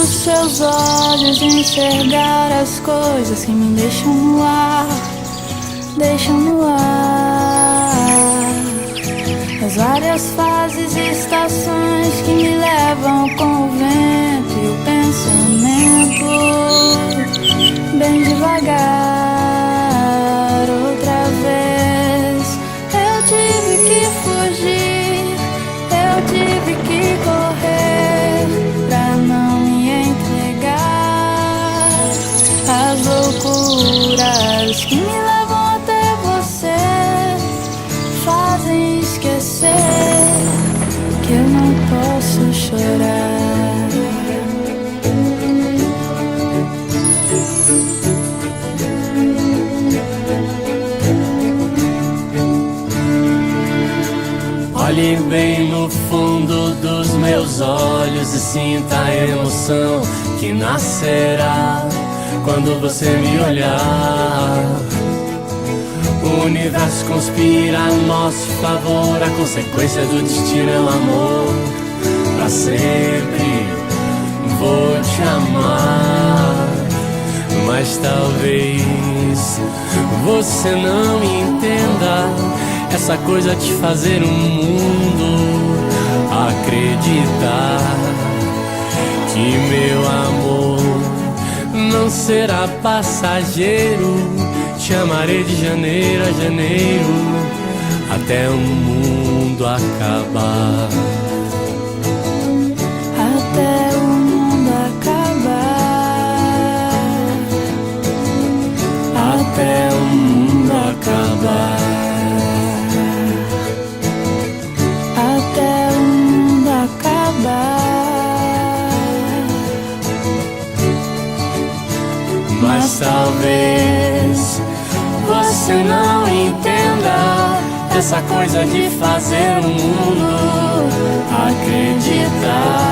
nos seus olhos e enxergar as coisas que me deixam no ar, deixam no ar. As várias fases e estações que me levam com o vento e o pensamento, bem devagar. Outra vez eu tive que fugir, eu tive que correr pra não me entregar às loucuras que me levam até você, fazem esquecer que eu não posso chorar. Olhe bem no fundo dos meus olhos e sinta a emoção que nascerá quando você me olhar. O universo conspira a nosso favor, a consequência do destino é o amor. Pra sempre vou te amar, mas talvez você não entenda essa coisa de fazer o mundo acreditar que meu amor não será passageiro. Te amarei de janeiro a janeiro, até o mundo acabar. Até o mundo acabar. Até o mundo acabar. Até o mundo acabar. Mas talvez você não entenda essa coisa de fazer o mundo acreditar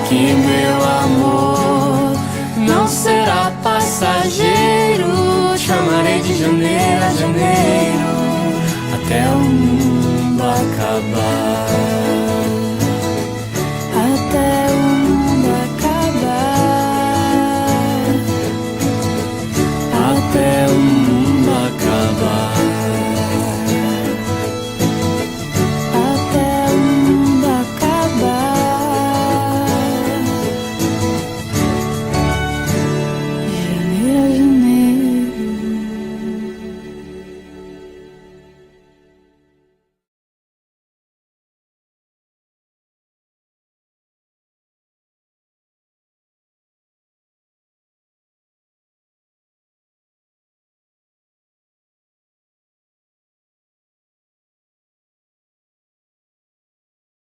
que meu amor não será passageiro. Te amarei de janeiro a janeiro, até o mundo acabar.